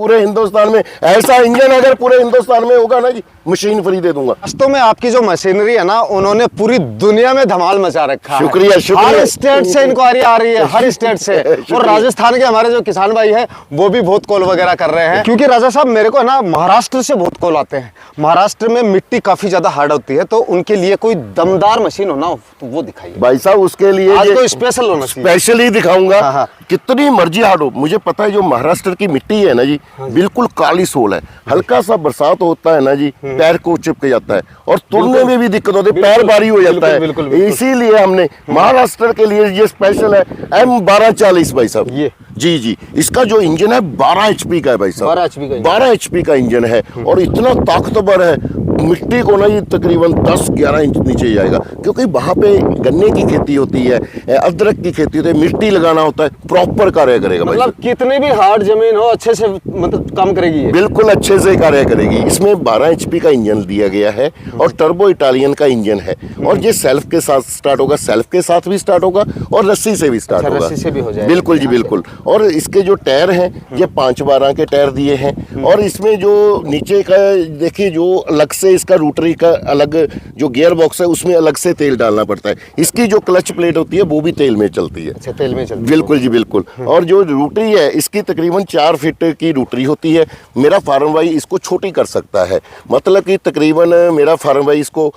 पूरे हिंदुस्तान में ऐसा इंजन अगर पूरे हिंदुस्तान में होगा ना जी, मशीन फ्री दे दूंगा। वास्तव में आपकी जो मशीनरी है ना, उन्होंने पूरी दुनिया में धमाल मचा रखा है। शुक्रिया शुक्रिया। हर स्टेट से इंक्वायरी आ रही है, हर स्टेट से। और राजस्थान के हमारे जो किसान भाई हैं वो भी बहुत कॉल वगैरह कर रहे हैं, क्योंकि राजा साहब मेरे को ना महाराष्ट्र से बहुत कॉल आते हैं। महाराष्ट्र में मिट्टी काफी ज्यादा हार्ड होती है, तो उनके लिए कोई दमदार मशीन हो ना तो वो दिखाइए भाई साहब। उसके लिए आज तो स्पेशल होना चाहिए। स्पेशली दिखाऊंगा। हाँ। कितनी मर्जी हार्ड हो, मुझे पता है जो महाराष्ट्र की मिट्टी है ना जी, बिल्कुल काली सोल है। हल्का सा बरसात होता है ना जी, पैर को चिपक जाता है और तुरने में भी दिक्कत होती है, पैर भारी हो जाता है। इसीलिए हमने महाराष्ट्र के लिए ये स्पेशल है M1240 भाई साहब। ये जी जी, इसका जो इंजन है 12 HP का है भाई साहब। 12 HP का इंजन है और इतना ताकतवर है, मिट्टी को ना ये तकरीबन 10-11 इंच नीचे जाएगा, क्योंकि वहाँ पे गन्ने की खेती होती है, अदरक की खेती होती है, मिट्टी लगाना होता है, प्रॉपर कार्य करेगा। मतलब कितनी भी हार्ड जमीन हो अच्छे से मतलब काम करेगी ये। बिल्कुल अच्छे से कार्य करेगी। इसमें 12 HP का इंजन दिया गया है और टर्बो इटालियन का इंजन है और ये सेल्फ के साथ स्टार्ट होगा, सेल्फ के साथ भी स्टार्ट होगा और रस्सी से भी स्टार्ट होगा। रस्सी से भी हो जाएगा। बिल्कुल जी बिल्कुल। और इसके जो टायर हैं ये 5/12 के टायर दिए हैं और इसमें जो नीचे का देखिए, जो अलग से इसका रोटरी का अलग जो गियर बॉक्स है उसमें अलग से तेल डालना पड़ता है। इसकी जो क्लच प्लेट होती है वो भी तेल में चलती है। अच्छा, तेल में चलती है। बिल्कुल जी बिल्कुल। और जो रोटरी है इसकी तकरीबन 4 फीट की रोटरी होती है। मेरा फार्म भाई इसको छोटी कर सकता है, मतलब कि तकरीबन मेरा फार्म भाई इसको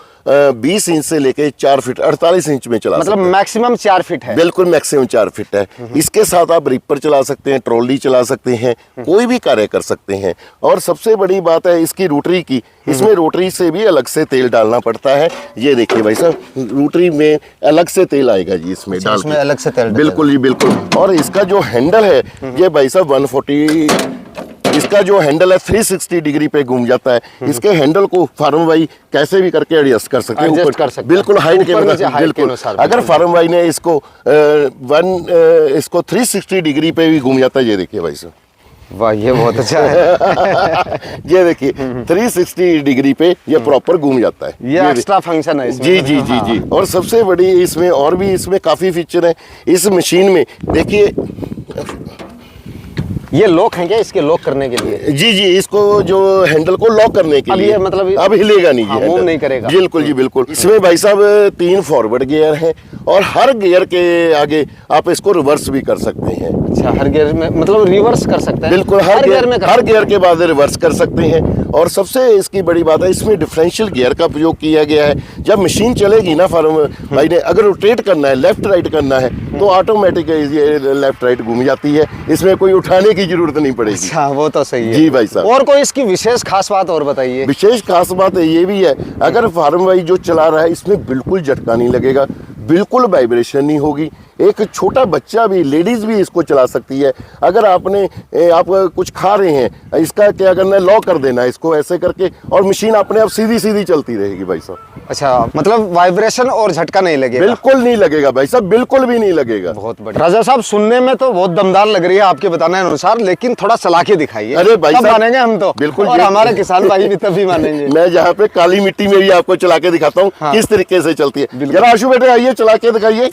20 इंच से लेके 4 फीट 48 इंच में चला मतलब मैक्सिमम 4 फीट है। बिल्कुल मैक्सिमम 4 फीट है। इसके साथ आप रिपर चला सकते हैं, ट्रॉली चला सकते हैं, कोई भी कार्य कर सकते हैं। और सबसे बड़ी बात है इसकी रोटरी की, इसमें रोटरी से भी अलग से तेल डालना पड़ता है। ये देखिए भाई साहब, रोटरी में अलग से तेल आएगा जी इसमें। अच्छा, इसमें अलग से तेल। बिल्कुल जी बिल्कुल। और इसका जो हैंडल है ये भाई साहब 140, इसका जो हैंडल है 360 डिग्री पे घूम जाता है। इसके हैंडल को फार्म भाई कैसे भी करके एडजस्ट कर सकते हैं, बिल्कुल हाइट के बिल्कुल। अगर फार्म भाई ने इसको 360 डिग्री पे भी घूम जाता है। ये देखिए भाई साहब, वाह ये बहुत अच्छा है। ये देखिए 360 डिग्री पे ये प्रॉपर घूम जाता है। ये एक्स्ट्रा फंक्शन है इसमें। जी जी जी जी। और सबसे बड़ी इसमें और भी इसमें काफी फीचर है इस मशीन में। देखिए ये लॉक है क्या, इसके लॉक करने के लिए? जी जी, इसको जो हैंडल को लॉक करने के लिए, मतलब अब हिलेगा नहीं जी, मूव नहीं करेगा। बिल्कुल जी बिल्कुल। इसमें भाई साहब 3 फॉरवर्ड गियर हैं और हर गियर के आगे आप इसको रिवर्स भी कर सकते हैं। अच्छा, हर गियर में मतलब रिवर्स कर सकते हैं? बिल्कुल, हर गियर के बाद रिवर्स कर सकते हैं। और सबसे इसकी बड़ी बात है इसमें डिफरेंशियल गियर का प्रयोग किया गया है। जब मशीन चलेगी ना फार्म भाई ने, अगर रोटेट करना है, लेफ्ट राइट करना है, तो ऑटोमेटिक लेफ्ट राइट घूम जाती है, इसमें कोई उठाने की जरूरत नहीं पड़ेगी। अच्छा, वो तो सही है जी भाई साहब। और कोई इसकी विशेष खास बात और बताइए। विशेष खास बात ये भी है, अगर फार्म भाई जो चला रहा है इसमें बिल्कुल झटका नहीं लगेगा, बिल्कुल वाइब्रेशन नहीं होगी। एक छोटा बच्चा भी, लेडीज भी इसको चला सकती है। अगर आप कुछ खा रहे हैं, इसका क्या करना है, लॉक कर देना है इसको ऐसे करके और मशीन अपने आप सीधी सीधी चलती रहेगी भाई साहब। अच्छा, मतलब वाइब्रेशन और झटका नहीं लगेगा? बिल्कुल नहीं लगेगा भाई साहब, बिल्कुल भी नहीं लगेगा। बहुत बढ़िया राजा साहब, सुनने में तो बहुत दमदार लग रही है आपके बताने अनुसार, लेकिन थोड़ा चला के दिखाइए। अरे भाई साहब, मानेंगे हम तो बिल्कुल, और हमारे किसान भाई भी तभी मानेंगे। मैं जहाँ पे काली मिट्टी में भी आपको चला के दिखाता हूँ किस तरीके से चलती है। जरा आशु बेटे आइए, चला के दिखाइए।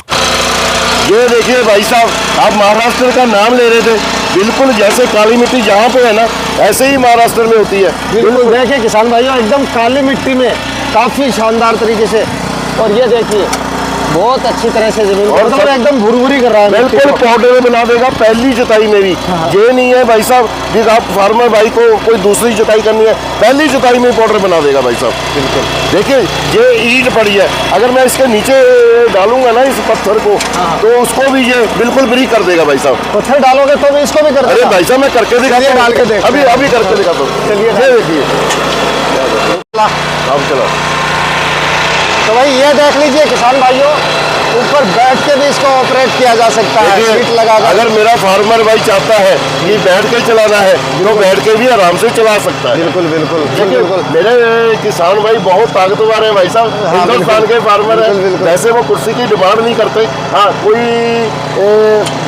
ये देखिए भाई साहब, आप महाराष्ट्र का नाम ले रहे थे, बिल्कुल जैसे काली मिट्टी जहाँ पे है ना ऐसे ही महाराष्ट्र में होती है। बिल्कुल देखिए किसान भाइयों, एकदम काली मिट्टी में काफी शानदार तरीके से। और ये देखिए बहुत अच्छी तरह से जमीन और तो एकदम भुरभुरी कर रहा है, बिल्कुल पाउडर बना देगा पहली जुताई में भी। ये नहीं है भाई साहब कि आप फार्मर भाई को कोई दूसरी जुताई करनी है, पहली जुताई में पाउडर बना देगा भाई साहब। बिल्कुल देखिए, ये ईंट पड़ी है, अगर मैं इसके नीचे डालूंगा ना इस पत्थर को तो उसको भी ये बिल्कुल ब्री कर देगा भाई साहब। पत्थर डालोगे तो भी इसको भी कर देगा? अरे भाई साहब मैं करके दिखाता हूं, डाल के देख, अभी करके दिखाता हूँ। चलिए देखिए, अब चलो। तो भाई ये देख लीजिए किसान भाइयों, ऊपर बैठ के भी इसको ऑपरेट किया जा सकता है, सीट लगाकर। अगर मेरा फार्मर भाई चाहता है कि बैठ के चलाना है तो बैठ के भी आराम से चला सकता है। बिल्कुल बिल्कुल बिल्कुल। मेरे किसान भाई बहुत ताकतवर है भाई साहब, हिंदुस्तान के फार्मर है। वैसे वो कुर्सी की डिमांड नहीं करते। हाँ, कोई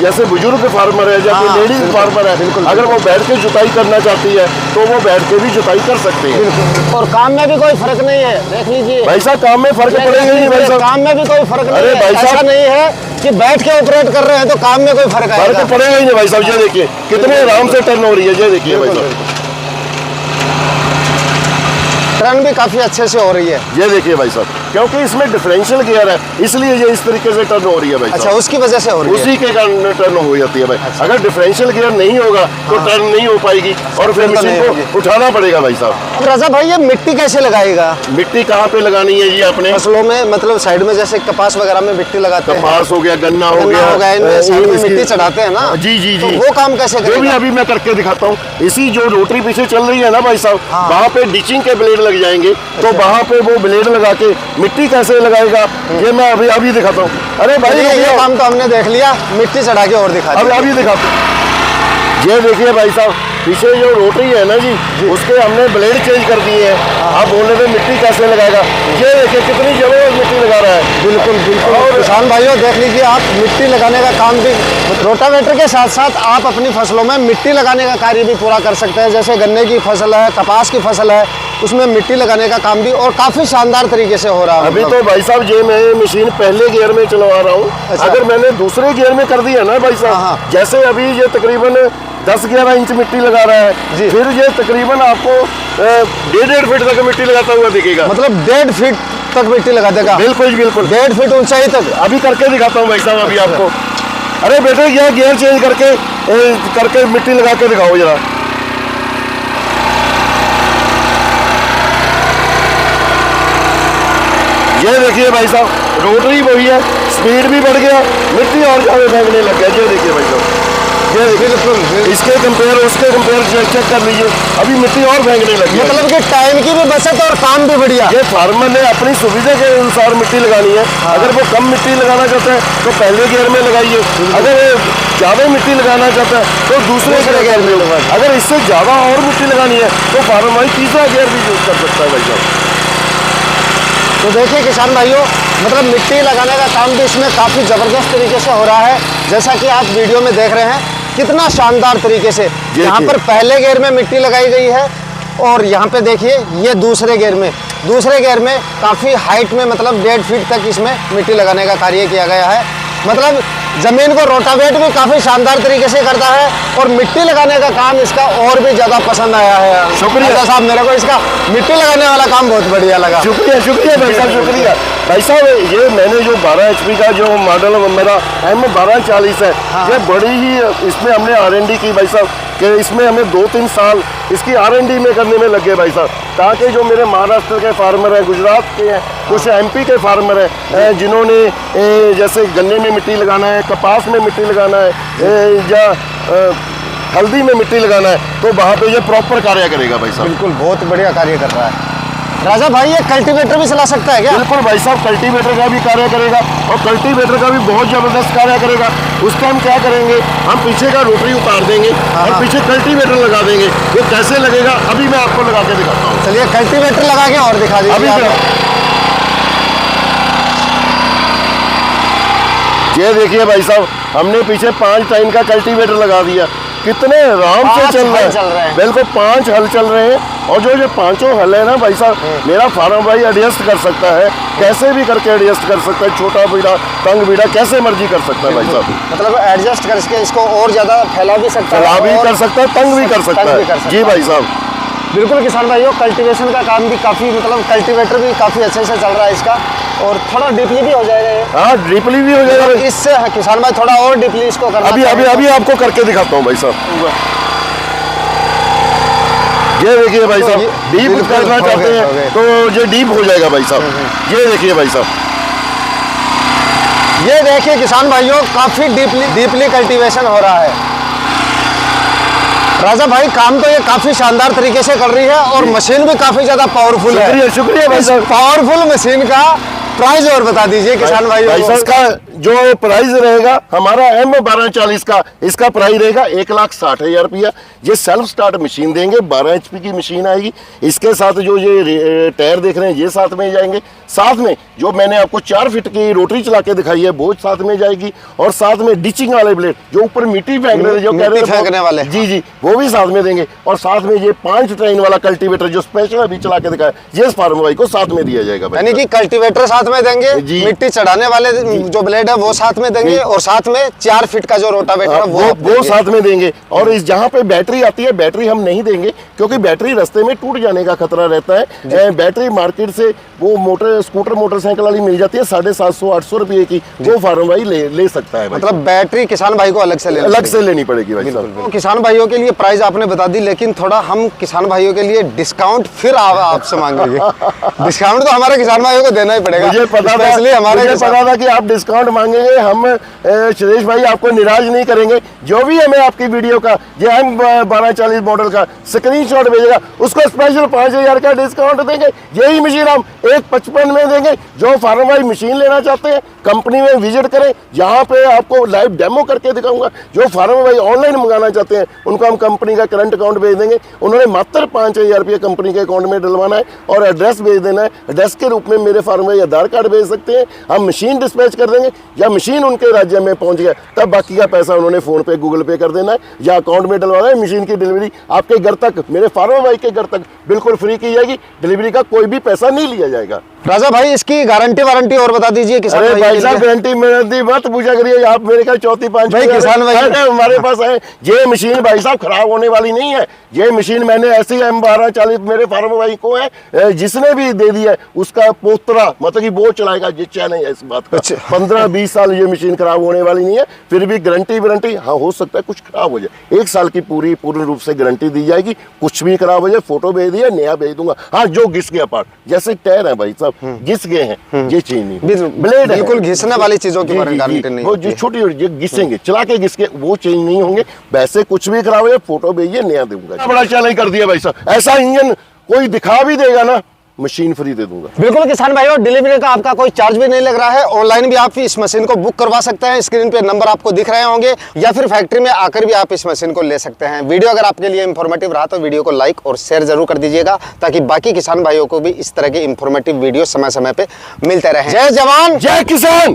जैसे बुजुर्ग फार्मर है या कोई लेडीज फार्मर है, अगर वो बैठ के जुताई करना चाहती है तो वो बैठ के भी जुताई कर सकते हैं। और काम में भी कोई फर्क नहीं है, देख लीजिए भाई साहब, काम में फर्क पड़ेगा ही नहीं भाई साहब। काम में भी कोई फर्क नहीं अरे है। भाई साहब- ऐसा नहीं है कि बैठ के ऑपरेट कर रहे हैं तो काम में कोई फर्क आएगा। फर्क पड़ेगा ही नहीं भाई साहब। ये देखिए कितने आराम से टर्न हो रही है, ये देखिए भाई साहब, टर्न भी काफी अच्छे से हो रही है। ये देखिए भाई साहब, क्योंकि इसमें डिफरेंशियल गियर है इसलिए ये इस तरीके से टर्न हो रही है भाई अच्छा, साहब। उसकी वजह से हो रही है। उसी के कारण टर्न हो जाती है भाई। अगर डिफरेंशियल गियर नहीं होगा तो टर्न नहीं हो पाएगी और फिर फिर तो मशीन नहीं होगी। को उठाना पड़ेगा भाई साहब। अब रजा भाई ये मिट्टी कैसे लगाएगा मिट्टी कहाँ पे लगानी है जी आपने? फसलों में? मतलब साइड में जैसे कपास वगैरह में मिट्टी लगाते हैं, कपास हो गया, गन्ना हो गन्ना हो गया, इनमें साइड में इसके- मिट्टी चढ़ाते हैं ना। जी जी तो जी, वो काम कैसे जो भी करेगा? अभी मैं करके दिखाता हूँ। इसी जो रोटरी पीछे चल रही है ना भाई साहब, हाँ। वहाँ पे डिचिंग के ब्लेड लग जाएंगे, तो वहाँ पे वो ब्लेड लगा के मिट्टी कैसे लगाएगा ये मैं अभी दिखाता हूँ। अरे भाई ये काम तो हमने देख लिया, मिट्टी चढ़ा के और दिखा अब दिया। अभी दिखाता हूँ। ये देखिए भाई साहब, पीछे जो रोटरी है ना जी, उसके हमने ब्लेड चेंज कर दिए हैं। आप बोल रहे थे मिट्टी कैसे लगाएगा, ये देखिए कितनी जबरदस्त मिट्टी लगा रहा है। बिल्कुल बिल्कुल। और- किसान भाइयों देख लीजिए आप, मिट्टी लगाने का काम भी रोटावेटर के साथ साथ आप अपनी फसलों में मिट्टी लगाने का कार्य भी पूरा कर सकते हैं। जैसे गन्ने की फसल है, कपास की फसल है, उसमें मिट्टी लगाने का काम भी और काफी शानदार तरीके से हो रहा है। अभी मतलब। तो भाई साहब ये मैं मशीन पहले गियर में चलवा रहा हूँ। अच्छा। अगर मैंने दूसरे गियर में कर दिया ना भाई हाँ, साहब, हाँ। जैसे अभी ये तकरीबन 10-11 इंच मिट्टी लगा रहा है, जी। फिर ये तकरीबन आपको 1.5 फीट तक मिट्टी लगाता हुआ दिखेगा। मतलब 1.5 फीट तक मिट्टी लगा देगा। बिल्कुल बिल्कुल। 1.5 फीट ऊंचाई तक। अभी करके दिखाता हूँ भाई साहब अभी आपको। अरे बेटे यह गियर चेंज करके मिट्टी लगा के दिखाओ जरा। ये देखिए भाई साहब, रोटरी वही है, स्पीड भी बढ़ गया, मिट्टी और ज्यादा फेंकने लग गया। ये देखिए भाई साहब, ये देखिए बिल्कुल। इसके कंपेयर उसके कंपेयर चेक कर लीजिए, अभी मिट्टी और फेंकने लग गया। मतलब कि टाइम की भी बचत और काम भी बढ़िया। ये फार्मर ने अपनी सुविधा के अनुसार मिट्टी लगानी है। अगर वो कम मिट्टी लगाना चाहता है तो पहले गियर में लगाइए, अगर ज्यादा मिट्टी लगाना चाहता है तो दूसरे गियर में लगाइए। अगर इससे ज्यादा और मिट्टी लगानी है तो फार्मर तीसरा गियर भी यूज कर सकता है भाई साहब। तो देखिए किसान भाइयों, मतलब मिट्टी लगाने का काम भी इसमें काफ़ी ज़बरदस्त तरीके से हो रहा है। जैसा कि आप वीडियो में देख रहे हैं, कितना शानदार तरीके से यहाँ पर पहले गियर में मिट्टी लगाई गई है और यहाँ पे देखिए ये दूसरे गियर में काफ़ी हाइट में, मतलब 1.5 फीट तक इसमें मिट्टी लगाने का कार्य किया गया है। मतलब ज़मीन को रोटावेट भी काफ़ी शानदार तरीके से करता है और मिट्टी लगाने का काम इसका और भी ज़्यादा पसंद आया है। शुक्रिया साहब, मेरे को इसका मिट्टी लगाने वाला काम बहुत बढ़िया लगा। शुक्रिया शुक्रिया भाई साहब, शुक्रिया भाई साहब। ये मैंने जो 12 HP का जो मॉडल मेरा M1240 है, ये बड़ी ही इसमें हमने R&D की भाई साहब, कि इसमें हमें 2-3 साल इसकी R&D में करने में लगे भाई साहब, ताकि जो मेरे महाराष्ट्र के फार्मर हैं, गुजरात के हैं, कुछ MP के फार्मर हैं, जिन्होंने जैसे गन्ने में मिट्टी लगाना है, कपास में मिट्टी लगाना है या हल्दी में मिट्टी लगाना है, तो वहाँ पे ये प्रॉपर कार्य करेगा भाई साहब। बिल्कुल, बहुत बढ़िया कार्य कर रहा है। राजा भाई ये कल्टीवेटर भी चला सकता है क्या? बिल्कुल भाई साहब, कल्टीवेटर का भी कार्य करेगा और कल्टीवेटर का भी बहुत जबरदस्त कार्य करेगा। उसका हम क्या करेंगे, हम पीछे का रोटरी उतार देंगे और पीछे कल्टीवेटर लगा देंगे। वो कैसे लगेगा अभी मैं आपको लगा के दिखाता हूँ। चलिए कल्टीवेटर लगा के और दिखा दीजिए। अभी ये देखिए भाई साहब, हमने पीछे 5 टाइम का कल्टीवेटर लगा दिया, कितने आराम से 5 चल हल चल रहे रहा है। हैं। बिल्कुल 5 हल चल रहे हैं और जो 5 हल है ना भाई साहब, मेरा फार्म भाई एडजस्ट कर सकता है, कैसे भी करके एडजस्ट कर सकता है, छोटा बीड़ा तंग बीड़ा कैसे मर्जी कर सकता है भाई साहब। मतलब एडजस्ट करके इसको और ज्यादा फैला भी सकता है, चला भी और कर सकता है, तंग भी कर सकता तंग भी है। कर सकता जी है। भाई साहब, बिल्कुल किसान भाइयों, कल्टीवेशन का काम भी काफी, मतलब कल्टीवेटर भी काफी अच्छे से चल रहा है इसका, और थोड़ा डीपली भी हो जाएगा ये। हाँ डीपली भी हो जाएगा। इससे किसान भाई थोड़ा और डीपली इसको करना अभी चाहें अभी तो- अभी आपको करके दिखाता हूँ भाई साहब। ये देखिए भाई साहब, डीप बिल्कुल, करना हो चाहते गए, हो हैं गए। तो ये डीप हो जाएगा भाई साहब। ये देखिए भाई साहब, ये देखिए किसान भाइयों, काफी डीपली कल्टीवेशन हो रहा है। राजा भाई काम तो ये काफी शानदार तरीके से कर रही है और मशीन भी काफी ज्यादा पावरफुल है। शुक्रिया शुक्रिया भाई इस साहब। पावरफुल मशीन का प्राइस और बता दीजिए किसान भाई भाई साहब, इसका जो प्राइस रहेगा हमारा M1240 का, इसका प्राइस रहेगा 1,60,000 रुपया। ये सेल्फ स्टार्ट मशीन देंगे, 12 HP की मशीन आएगी। इसके साथ जो ये टायर देख रहे हैं ये साथ में जाएंगे। साथ में जो मैंने आपको 4 फीट की रोटरी चला के दिखाई है वो साथ में जाएगी, और साथ में डिचिंग वाले ब्लेड जो ऊपर मिट्टी फेंक रहे हैं, जो कह रहे हैं फेंकने वाले, जी जी, वो भी साथ में देंगे। और साथ में ये 5 ट्रेन वाला कल्टीवेटर जो स्पेशल अभी चला के दिखाया, ये फार्म भाई को साथ में दिया जाएगा। यानी कि कल्टीवेटर साथ में देंगे, जी। मिट्टी चढ़ाने वाले जो ब्लेड है वो साथ में देंगे, और साथ में 4 फीट का जो रोटावेटर है वो साथ में देंगे। और इस जहाँ पे बैटरी आती है, बैटरी हम नहीं देंगे क्योंकि बैटरी रास्ते में टूट जाने का खतरा रहता है। बैटरी मार्केट से वो स्कूटर मोटरसाइकिल वाली मिल जाती है 750-800 रुपये की, वो फार्म भाई ले सकता है। मतलब बैटरी किसान भाई को अलग से लेनी पड़ेगी भाई साहब। तो किसान भाइयों के लिए प्राइस आपने बता दी, लेकिन थोड़ा हम किसान भाइयों के लिए डिस्काउंट फिर आपसे मांगेंगे। डिस्काउंट तो हमारे किसान भाइयों को देना ही पड़ेगा। मुझे पता था कि आप डिस्काउंट मांगेंगे। हम सुरेश भाई आपको निराश नहीं करेंगे। जो भी हमें आपकी वीडियो का जो M1240 मॉडल का स्क्रीनशॉट भेजेगा उसको स्पेशल 5,000 का डिस्काउंट देंगे। यही मशीन हम 1,55 में देंगे। जो फार्म भाई मशीन लेना चाहते हैं कंपनी में विजिट करें, यहाँ पे आपको लाइव डेमो करके दिखाऊंगा। जो फार्म भाई ऑनलाइन मंगाना चाहते हैं उनको हम कंपनी का करंट अकाउंट भेज देंगे। उन्होंने मात्र 5,000 रुपये कंपनी के अकाउंट में डलवाना है और एड्रेस भेज देना है। एड्रेस के रूप में मेरे फार्म भाई आधार कार्ड भेज सकते हैं, हम मशीन डिस्पैच कर देंगे। या मशीन उनके राज्य में पहुंच गया तब बाकी का पैसा उन्होंने फोन पे गूगल पे कर देना है या अकाउंट में डलवाना है। मशीन की डिलीवरी आपके घर तक, मेरे फार्म भाई के घर तक बिल्कुल फ्री की जाएगी। डिलीवरी का कोई भी पैसा नहीं लिया जाएगा। राजा भाई इसकी गारंटी वारंटी और बता दीजिए किसान अरे भाई साहब, गारंटी मेरी मत पूछा करिए आप। मेरे ख्याल 4-5 भाई किसान भाई हमारे पास है। ये मशीन भाई साहब खराब होने वाली नहीं है। ये मशीन मैंने ऐसी M1240 मेरे फार्म भाई को है, जिसने भी दे दिया है उसका पोतरा मतलब कि वो चलाएगा। जिस नहीं है इस बात का। 15-20 साल ये मशीन खराब होने वाली नहीं है। फिर भी गारंटी वारंटी, हाँ हो सकता है कुछ खराब हो जाए, 1 साल की पूर्ण रूप से गारंटी दी जाएगी। कुछ भी खराब हो जाए फोटो भेज दिया, नया भेज दूंगा। हाँ जो घिस गया पार्ट, जैसे टायर है भाई साहब घिस गए हैं, ये चीज नहीं। ब्लेड बिल्कुल घिसने वाली चीजों की गारंटी नहीं। वो जो छोटी घिसेंगे चला के घिस के वो चेंज नहीं होंगे। वैसे कुछ भी खराब हो जाए फोटो भेजिए, नया दूंगा। बड़ा चैलेंज कर दिया भाई साहब। ऐसा इंजन कोई दिखा भी देगा ना, मशीन फ्री दे दूंगा। बिल्कुल किसान भाइयों, डिलीवरी का आपका कोई चार्ज भी नहीं लग रहा है। ऑनलाइन भी आप इस मशीन को बुक करवा सकते हैं। स्क्रीन पे नंबर आपको दिख रहे होंगे, या फिर फैक्ट्री में आकर भी आप इस मशीन को ले सकते हैं। वीडियो अगर आपके लिए इंफॉर्मेटिव रहा तो वीडियो को लाइक और शेयर जरूर कर दीजिएगा, ताकि बाकी किसान भाइयों को भी इस तरह के इंफॉर्मेटिव वीडियो समय समय पे मिलते रहे। जय जवान जय किसान।